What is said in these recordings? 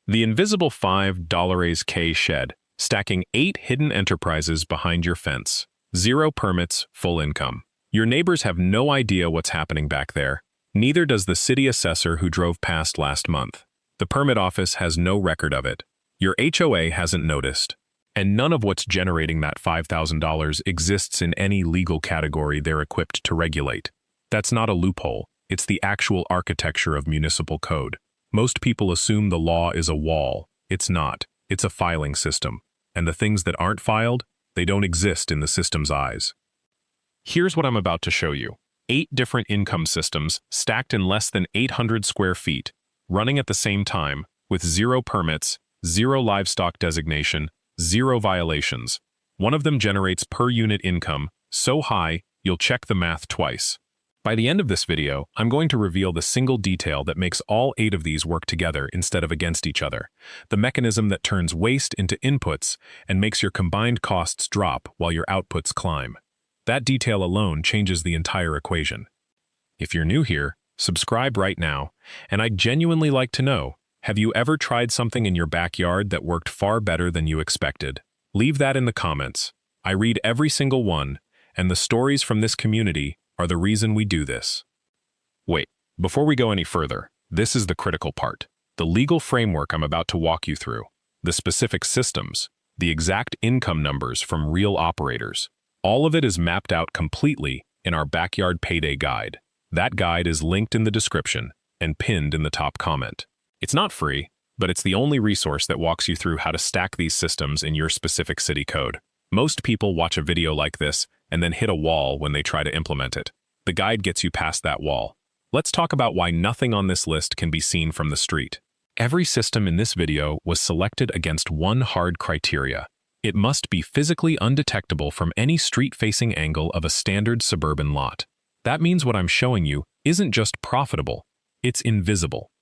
The invisible $5 shed, stacking 8 hidden enterprises behind your fence. 0 permits, full income. Your neighbors have no idea what's happening back there. Neither does the city assessor who drove past last month. The permit office has no record of it. Your HOA hasn't noticed. And none of what's generating that $5,000 exists in any legal category they're equipped to regulate. That's not a loophole. It's the actual architecture of municipal code. Most people assume the law is a wall. It's not. It's a filing system. And the things that aren't filed, they don't exist in the system's eyes. Here's what I'm about to show you. 8 different income systems stacked in less than 800 square feet, running at the same time, with 0 permits, 0 livestock designation, 0 violations. One of them generates per unit income so high, you'll check the math twice. By the end of this video, I'm going to reveal the single detail that makes all 8 of these work together instead of against each other, the mechanism that turns waste into inputs and makes your combined costs drop while your outputs climb. That detail alone changes the entire equation. If you're new here, subscribe right now, and I'd genuinely like to know, have you ever tried something in your backyard that worked far better than you expected? Leave that in the comments. I read every single one, and the stories from this community are the reason we do this. Wait, before we go any further, this is the critical part. The legal framework I'm about to walk you through, the specific systems, the exact income numbers from real operators. All of it is mapped out completely in our Backyard Payday Guide. That guide is linked in the description and pinned in the top comment. It's not free, but it's the only resource that walks you through how to stack these systems in your specific city code. Most people watch a video like this and then hit a wall when they try to implement it. The guide gets you past that wall. Let's talk about why nothing on this list can be seen from the street. Every system in this video was selected against one hard criteria. It must be physically undetectable from any street-facing angle of a standard suburban lot. That means what I'm showing you isn't just profitable, it's invisible.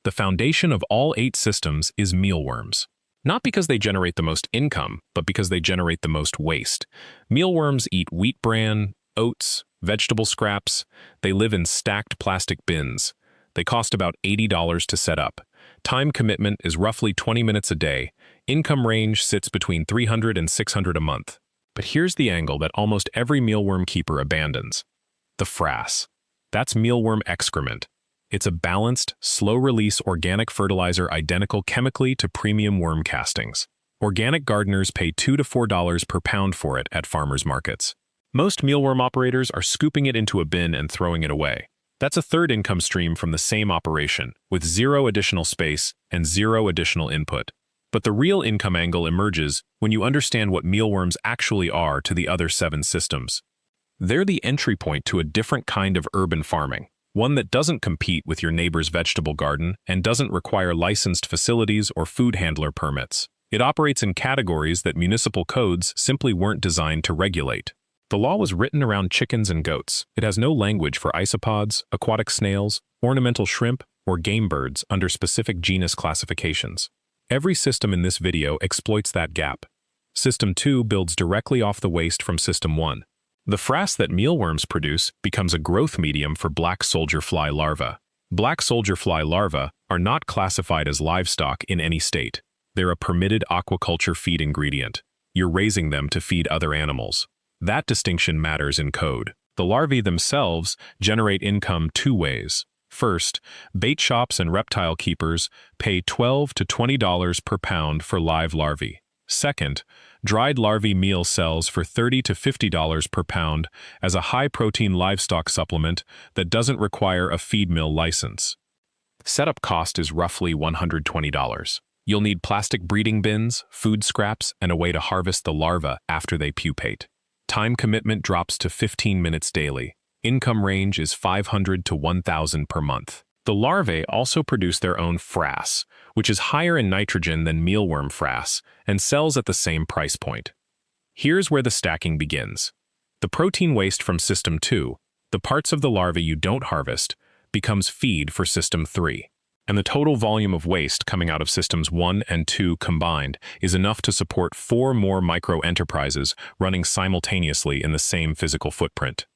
The foundation of all 8 systems is mealworms. Not because they generate the most income, but because they generate the most waste. Mealworms eat wheat bran, oats, vegetable scraps. They live in stacked plastic bins. They cost about $80 to set up. Time commitment is roughly 20 minutes a day. Income range sits between $300 and $600 a month. But here's the angle that almost every mealworm keeper abandons. The frass. That's mealworm excrement. It's a balanced, slow-release organic fertilizer identical chemically to premium worm castings. Organic gardeners pay $2 to $4 per pound for it at farmers markets. Most mealworm operators are scooping it into a bin and throwing it away. That's a third income stream from the same operation, with 0 additional space and 0 additional input. But the real income angle emerges when you understand what mealworms actually are to the other 7 systems. They're the entry point to a different kind of urban farming. One that doesn't compete with your neighbor's vegetable garden and doesn't require licensed facilities or food handler permits. It operates in categories that municipal codes simply weren't designed to regulate. The law was written around chickens and goats. It has no language for isopods, aquatic snails, ornamental shrimp, or game birds under specific genus classifications. Every system in this video exploits that gap. System 2 builds directly off the waste from System 1. The frass that mealworms produce becomes a growth medium for black soldier fly larvae. Black soldier fly larvae are not classified as livestock in any state. They're a permitted aquaculture feed ingredient. You're raising them to feed other animals. That distinction matters in code. The larvae themselves generate income 2 ways. First, bait shops and reptile keepers pay $12 to $20 per pound for live larvae. Second, dried larvae meal sells for $30 to $50 per pound as a high-protein livestock supplement that doesn't require a feed mill license. Setup cost is roughly $120. You'll need plastic breeding bins, food scraps, and a way to harvest the larvae after they pupate. Time commitment drops to 15 minutes daily. Income range is $500 to $1,000 per month. The larvae also produce their own frass, which is higher in nitrogen than mealworm frass and sells at the same price point. Here's where the stacking begins. The protein waste from System 2, the parts of the larvae you don't harvest, becomes feed for System 3. And the total volume of waste coming out of Systems 1 and 2 combined is enough to support 4 more micro-enterprises running simultaneously in the same physical footprint.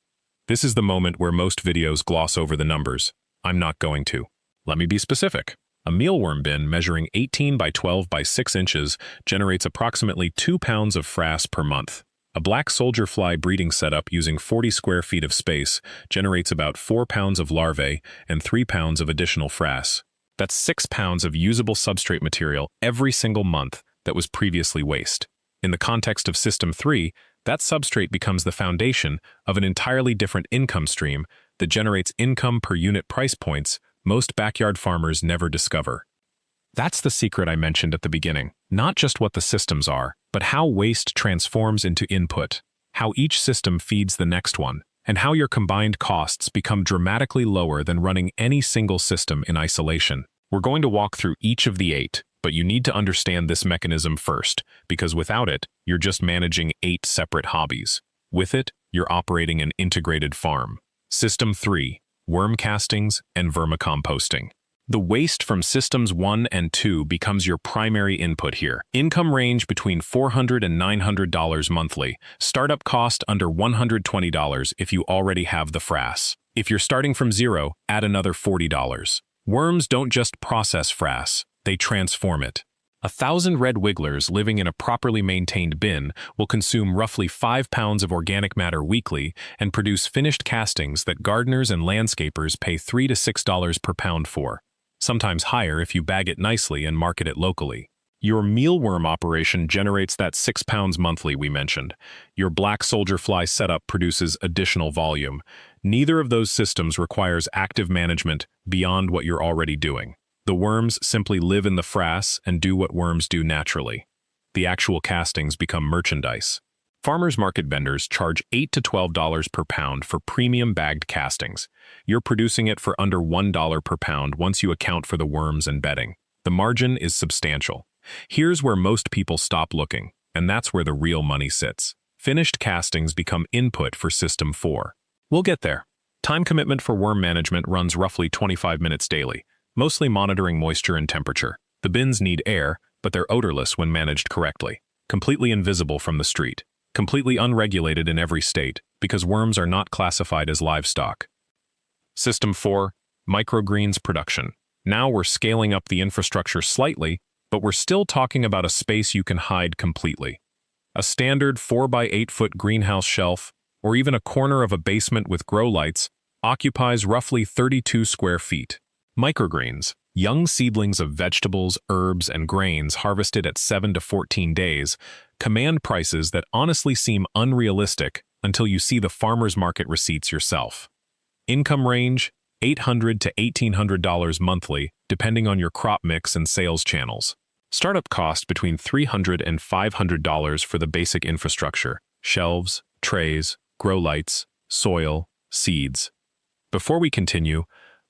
This is the moment where most videos gloss over the numbers. I'm not going to. Let me be specific. A mealworm bin measuring 18 by 12 by 6 inches generates approximately 2 pounds of frass per month. A black soldier fly breeding setup using 40 square feet of space generates about 4 pounds of larvae and 3 pounds of additional frass. That's 6 pounds of usable substrate material every single month that was previously waste. In the context of System 3, that substrate becomes the foundation of an entirely different income stream that generates income per unit price points most backyard farmers never discover. That's the secret I mentioned at the beginning. Not just what the systems are, but how waste transforms into input, how each system feeds the next one, and how your combined costs become dramatically lower than running any single system in isolation. We're going to walk through each of the 8, but you need to understand this mechanism first, because without it, you're just managing 8 separate hobbies. With it, you're operating an integrated farm. System 3. Worm castings and vermicomposting. The waste from Systems 1 and 2 becomes your primary input here. Income range between $400 and $900 monthly. Startup cost under $120 if you already have the frass. If you're starting from zero, add another $40. Worms don't just process frass, they transform it. 1,000 red wigglers living in a properly maintained bin will consume roughly 5 pounds of organic matter weekly and produce finished castings that gardeners and landscapers pay $3 to $6 per pound for, sometimes higher if you bag it nicely and market it locally. Your mealworm operation generates that 6 pounds monthly we mentioned. Your black soldier fly setup produces additional volume. Neither of those systems requires active management beyond what you're already doing. The worms simply live in the frass and do what worms do naturally. The actual castings become merchandise. Farmers market vendors charge $8 to $12 per pound for premium bagged castings. You're producing it for under $1 per pound once you account for the worms and bedding. The margin is substantial. Here's where most people stop looking, and that's where the real money sits. Finished castings become input for System 4. We'll get there. Time commitment for worm management runs roughly 25 minutes daily, mostly monitoring moisture and temperature. The bins need air, but they're odorless when managed correctly. Completely invisible from the street. Completely unregulated in every state, because worms are not classified as livestock. System 4. Microgreens production. Now we're scaling up the infrastructure slightly, but we're still talking about a space you can hide completely. A standard 4 by 8 foot greenhouse shelf, or even a corner of a basement with grow lights, occupies roughly 32 square feet. Microgreens, young seedlings of vegetables, herbs, and grains harvested at 7 to 14 days, command prices that honestly seem unrealistic until you see the farmer's market receipts yourself. Income range, $800 to $1,800 monthly, depending on your crop mix and sales channels. Startup cost between $300 and $500 for the basic infrastructure, shelves, trays, grow lights, soil, seeds. Before we continue,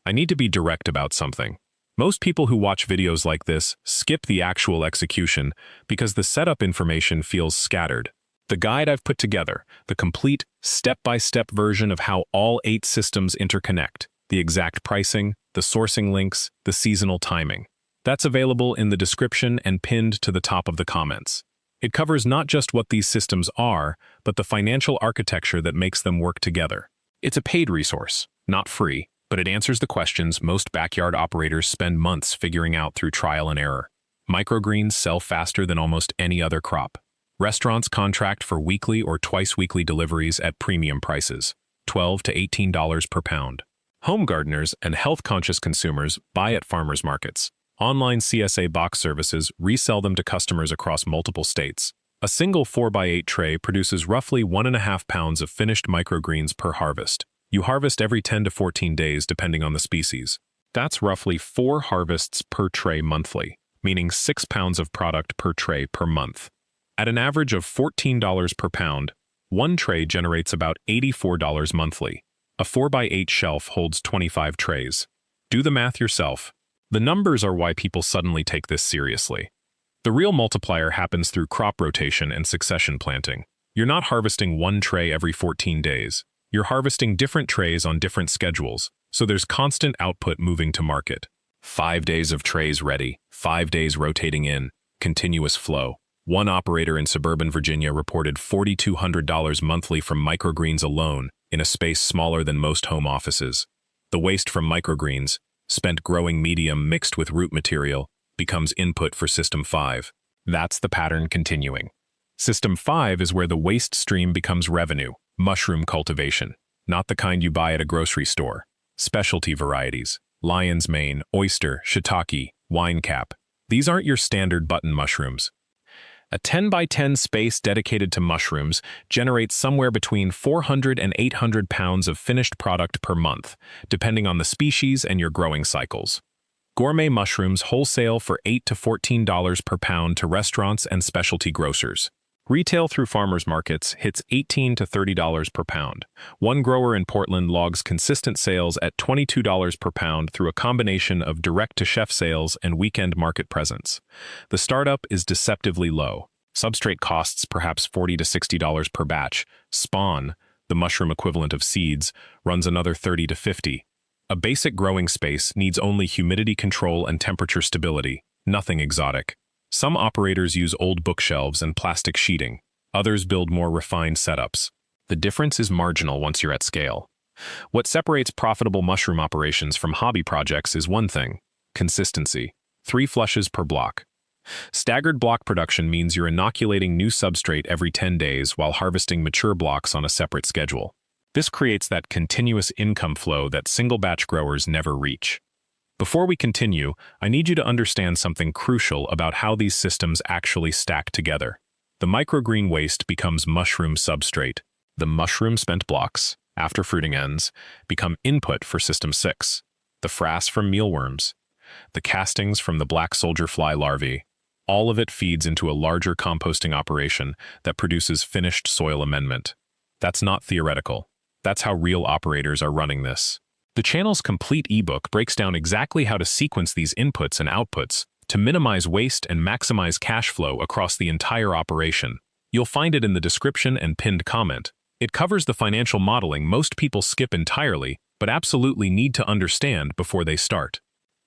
I need to be direct about something. Most people who watch videos like this skip the actual execution because the setup information feels scattered. The guide I've put together, the complete step-by-step version of how all 8 systems interconnect, the exact pricing, the sourcing links, the seasonal timing. That's available in the description and pinned to the top of the comments. It covers not just what these systems are, but the financial architecture that makes them work together. It's a paid resource, not free, but it answers the questions most backyard operators spend months figuring out through trial and error. Microgreens sell faster than almost any other crop. Restaurants contract for weekly or twice-weekly deliveries at premium prices, $12 to $18 per pound. Home gardeners and health-conscious consumers buy at farmers markets. Online CSA box services resell them to customers across multiple states. A single 4 by 8 tray produces roughly 1.5 pounds of finished microgreens per harvest. You harvest every 10 to 14 days depending on the species. That's roughly 4 harvests per tray monthly, meaning 6 pounds of product per tray per month. At an average of $14 per pound, one tray generates about $84 monthly. A 4 by 8 shelf holds 25 trays. Do the math yourself. The numbers are why people suddenly take this seriously. The real multiplier happens through crop rotation and succession planting. You're not harvesting one tray every 14 days. You're harvesting different trays on different schedules, so there's constant output moving to market. 5 days of trays ready, 5 days rotating in, continuous flow. One operator in suburban Virginia reported $4,200 monthly from microgreens alone in a space smaller than most home offices. The waste from microgreens, spent growing medium mixed with root material, becomes input for System 5. That's the pattern continuing. System 5 is where the waste stream becomes revenue, mushroom cultivation, not the kind you buy at a grocery store. Specialty varieties, lion's mane, oyster, shiitake, wine cap. These aren't your standard button mushrooms. A 10 by 10 space dedicated to mushrooms generates somewhere between 400 and 800 pounds of finished product per month, depending on the species and your growing cycles. Gourmet mushrooms wholesale for $8 to $14 per pound to restaurants and specialty grocers. Retail through farmers markets hits $18 to $30 per pound. One grower in Portland logs consistent sales at $22 per pound through a combination of direct-to-chef sales and weekend market presence. The startup is deceptively low. Substrate costs perhaps $40 to $60 per batch. Spawn, the mushroom equivalent of seeds, runs another $30 to $50. A basic growing space needs only humidity control and temperature stability, nothing exotic. Some operators use old bookshelves and plastic sheeting. Others build more refined setups. The difference is marginal once you're at scale. What separates profitable mushroom operations from hobby projects is one thing: consistency. 3 flushes per block. Staggered block production means you're inoculating new substrate every 10 days while harvesting mature blocks on a separate schedule. This creates that continuous income flow that single-batch growers never reach. Before we continue, I need you to understand something crucial about how these systems actually stack together. The microgreen waste becomes mushroom substrate. The mushroom-spent blocks, after fruiting ends, become input for System 6. The frass from mealworms, the castings from the black soldier fly larvae, all of it feeds into a larger composting operation that produces finished soil amendment. That's not theoretical. That's how real operators are running this. The channel's complete ebook breaks down exactly how to sequence these inputs and outputs to minimize waste and maximize cash flow across the entire operation. You'll find it in the description and pinned comment. It covers the financial modeling most people skip entirely, but absolutely need to understand before they start.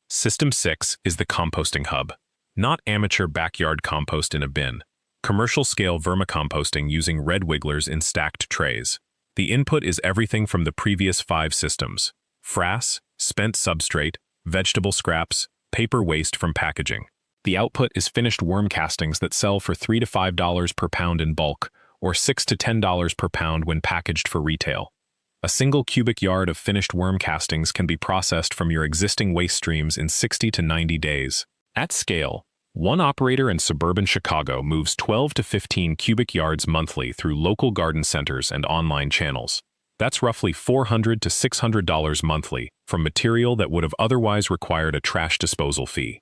System 6 is the composting hub. Not amateur backyard compost in a bin. Commercial-scale vermicomposting using red wigglers in stacked trays. The input is everything from the previous 5 systems: frass, spent substrate, vegetable scraps, paper waste from packaging. The output is finished worm castings that sell for $3 to $5 per pound in bulk, or $6 to $10 per pound when packaged for retail. A single cubic yard of finished worm castings can be processed from your existing waste streams in 60 to 90 days. At scale, one operator in suburban Chicago moves 12 to 15 cubic yards monthly through local garden centers and online channels. That's roughly $400 to $600 monthly from material that would have otherwise required a trash disposal fee.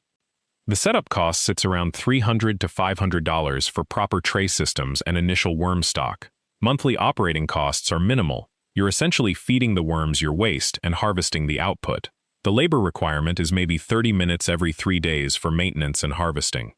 The setup cost sits around $300 to $500 for proper tray systems and initial worm stock. Monthly operating costs are minimal. You're essentially feeding the worms your waste and harvesting the output. The labor requirement is maybe 30 minutes every 3 days for maintenance and harvesting.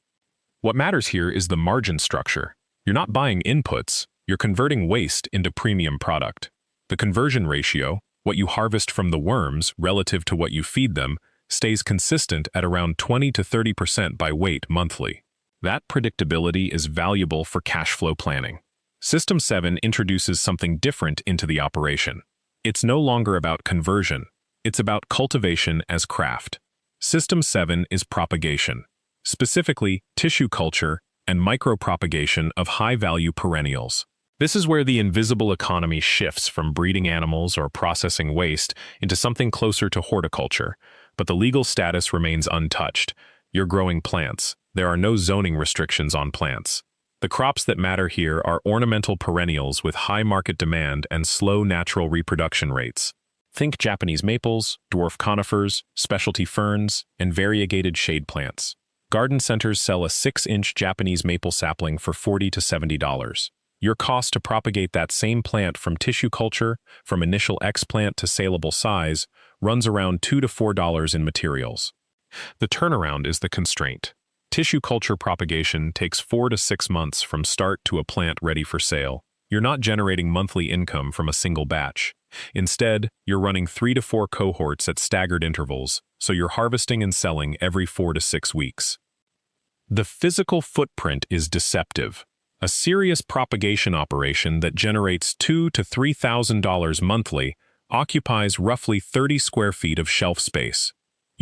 What matters here is the margin structure. You're not buying inputs, you're converting waste into premium product. The conversion ratio, what you harvest from the worms relative to what you feed them, stays consistent at around 20 to 30% by weight monthly. That predictability is valuable for cash flow planning. System 7 introduces something different into the operation. It's no longer about conversion. It's about cultivation as craft. System 7 is propagation, specifically tissue culture and micropropagation of high-value perennials. This is where the invisible economy shifts from breeding animals or processing waste into something closer to horticulture, but the legal status remains untouched. You're growing plants. There are no zoning restrictions on plants. The crops that matter here are ornamental perennials with high market demand and slow natural reproduction rates. Think Japanese maples, dwarf conifers, specialty ferns, and variegated shade plants. Garden centers sell a 6-inch Japanese maple sapling for $40 to $70. Your cost to propagate that same plant from tissue culture, from initial explant to saleable size, runs around $2 to $4 in materials. The turnaround is the constraint. Tissue culture propagation takes 4 to 6 months from start to a plant ready for sale. You're not generating monthly income from a single batch. Instead, you're running 3 to 4 cohorts at staggered intervals, so you're harvesting and selling every 4 to 6 weeks. The physical footprint is deceptive. A serious propagation operation that generates $2,000 to $3,000 monthly occupies roughly 30 square feet of shelf space.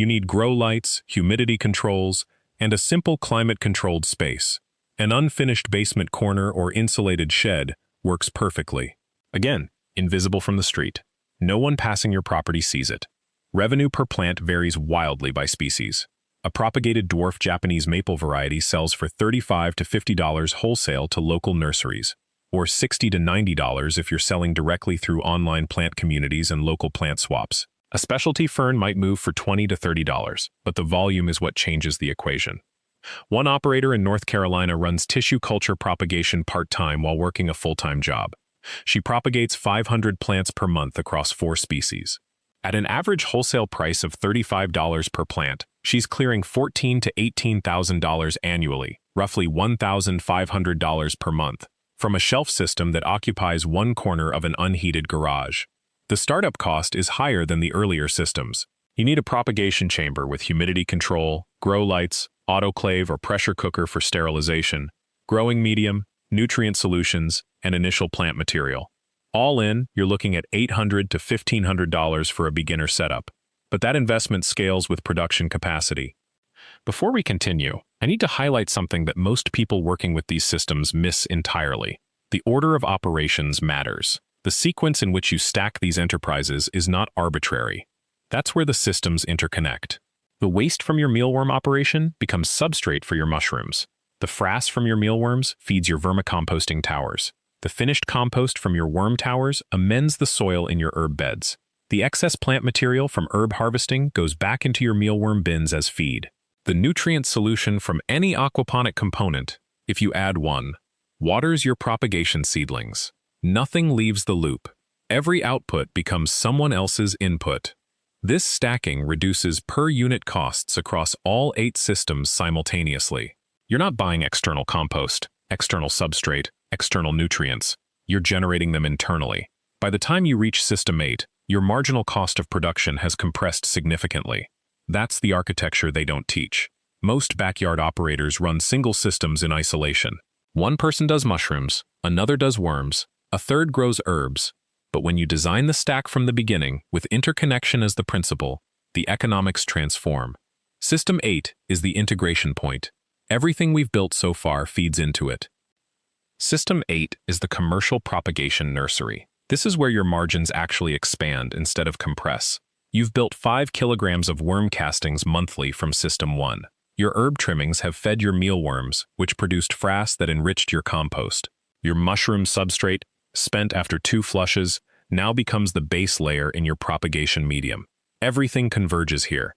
You need grow lights, humidity controls, and a simple climate-controlled space. An unfinished basement corner or insulated shed works perfectly. Again, invisible from the street. No one passing your property sees it. Revenue per plant varies wildly by species. A propagated dwarf Japanese maple variety sells for $35 to $50 wholesale to local nurseries, or $60 to $90 if you're selling directly through online plant communities and local plant swaps. A specialty fern might move for $20 to $30, but the volume is what changes the equation. One operator in North Carolina runs tissue culture propagation part-time while working a full-time job. She propagates 500 plants per month across 4 species. At an average wholesale price of $35 per plant, she's clearing $14,000 to $18,000 annually, roughly $1,500 per month, from a shelf system that occupies one corner of an unheated garage. The startup cost is higher than the earlier systems. You need a propagation chamber with humidity control, grow lights, autoclave or pressure cooker for sterilization, growing medium, nutrient solutions, and initial plant material. All in, you're looking at $800 to $1,500 for a beginner setup, but that investment scales with production capacity. Before we continue, I need to highlight something that most people working with these systems miss entirely. The order of operations matters. The sequence in which you stack these enterprises is not arbitrary. That's where the systems interconnect. The waste from your mealworm operation becomes substrate for your mushrooms. The frass from your mealworms feeds your vermicomposting towers. The finished compost from your worm towers amends the soil in your herb beds. The excess plant material from herb harvesting goes back into your mealworm bins as feed. The nutrient solution from any aquaponic component, if you add one, waters your propagation seedlings. Nothing leaves the loop. Every output becomes someone else's input. This stacking reduces per-unit costs across all 8 systems simultaneously. You're not buying external compost, external substrate, external nutrients. You're generating them internally. By the time you reach System 8, your marginal cost of production has compressed significantly. That's the architecture they don't teach. Most backyard operators run single systems in isolation. One person does mushrooms, another does worms, a third grows herbs. But when you design the stack from the beginning, with interconnection as the principle, the economics transform. System 8 is the integration point. Everything we've built so far feeds into it. System 8 is the commercial propagation nursery. This is where your margins actually expand instead of compress. You've built 5 kilograms of worm castings monthly from System 1. Your herb trimmings have fed your mealworms, which produced frass that enriched your compost. Your mushroom substrate, spent after 2 flushes, now becomes the base layer in your propagation medium. Everything converges here.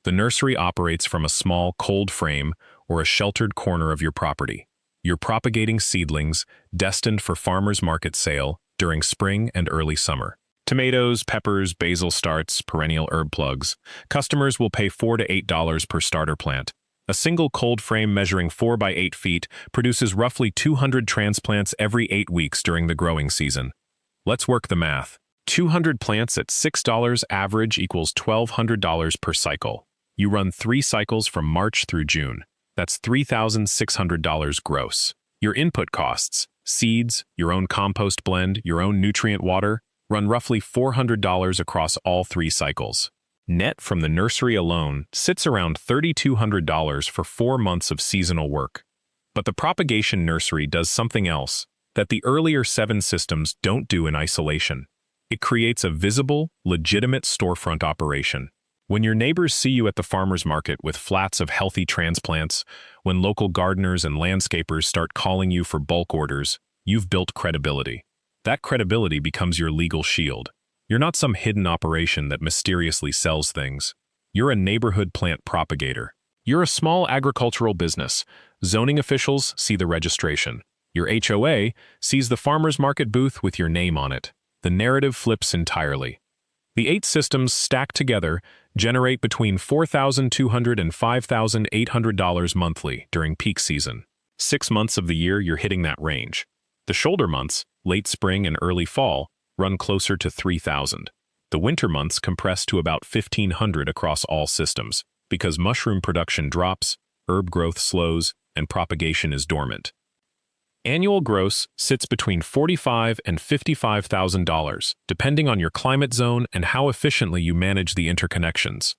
The nursery operates from a small, cold frame or a sheltered corner of your property. You're propagating seedlings destined for farmers market sale during spring and early summer. Tomatoes, peppers, basil starts, perennial herb plugs. Customers will pay $4 to $8 per starter plant. A single cold frame measuring 4 by 8 feet produces roughly 200 transplants every 8 weeks during the growing season. Let's work the math. 200 plants at $6 average equals $1,200 per cycle. You run 3 cycles from March through June. That's $3,600 gross. Your input costs, seeds, your own compost blend, your own nutrient water, run roughly $400 across all 3 cycles. Net from the nursery alone sits around $3,200 for 4 months of seasonal work. But the propagation nursery does something else that the earlier 7 systems don't do in isolation. It creates a visible, legitimate storefront operation. When your neighbors see you at the farmer's market with flats of healthy transplants, when local gardeners and landscapers start calling you for bulk orders, you've built credibility. That credibility becomes your legal shield. You're not some hidden operation that mysteriously sells things. You're a neighborhood plant propagator. You're a small agricultural business. Zoning officials see the registration. Your HOA sees the farmer's market booth with your name on it. The narrative flips entirely. The 8 systems stacked together generate between $4,200 and $5,800 monthly during peak season. 6 months of the year you're hitting that range. The shoulder months, late spring and early fall, run closer to $3,000. The winter months compress to about $1,500 across all systems, because mushroom production drops, herb growth slows, and propagation is dormant. Annual gross sits between $45,000 and $55,000, depending on your climate zone and how efficiently you manage the interconnections.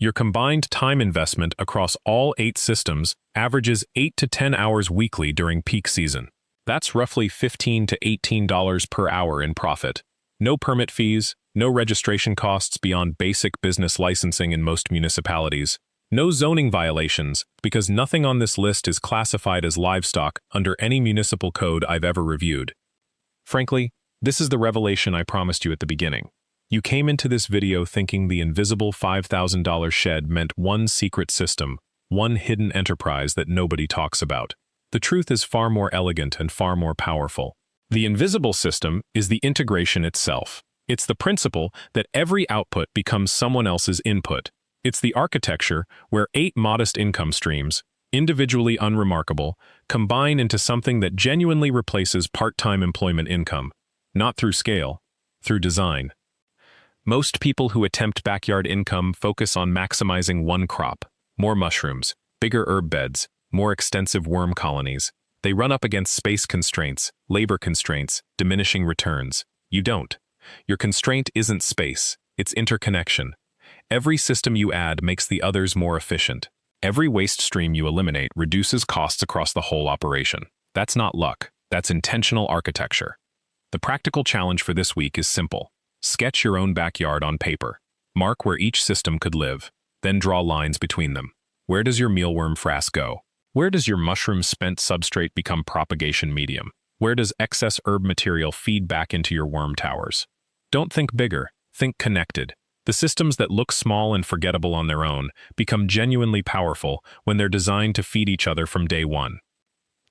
Your combined time investment across all 8 systems averages 8 to 10 hours weekly during peak season. That's roughly $15 to $18 per hour in profit. No permit fees, no registration costs beyond basic business licensing in most municipalities. No zoning violations, because nothing on this list is classified as livestock under any municipal code I've ever reviewed. Frankly, this is the revelation I promised you at the beginning. You came into this video thinking the invisible $5,000 shed meant one secret system, one hidden enterprise that nobody talks about. The truth is far more elegant and far more powerful. The invisible system is the integration itself. It's the principle that every output becomes someone else's input. It's the architecture where 8 modest income streams, individually unremarkable, combine into something that genuinely replaces part-time employment income, not through scale, through design. Most people who attempt backyard income focus on maximizing one crop, more mushrooms, bigger herb beds, more extensive worm colonies. They run up against space constraints, labor constraints, diminishing returns. You don't. Your constraint isn't space, it's interconnection. Every system you add makes the others more efficient. Every waste stream you eliminate reduces costs across the whole operation. That's not luck, that's intentional architecture. The practical challenge for this week is simple. Sketch your own backyard on paper. Mark where each system could live, then draw lines between them. Where does your mealworm frass go? Where does your mushroom spent substrate become propagation medium? Where does excess herb material feed back into your worm towers? Don't think bigger, think connected. The systems that look small and forgettable on their own become genuinely powerful when they're designed to feed each other from day one.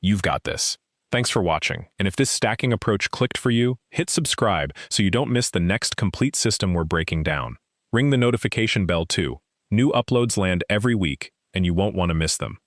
You've got this. Thanks for watching, and if this stacking approach clicked for you, hit subscribe so you don't miss the next complete system we're breaking down. Ring the notification bell too. New uploads land every week, and you won't want to miss them.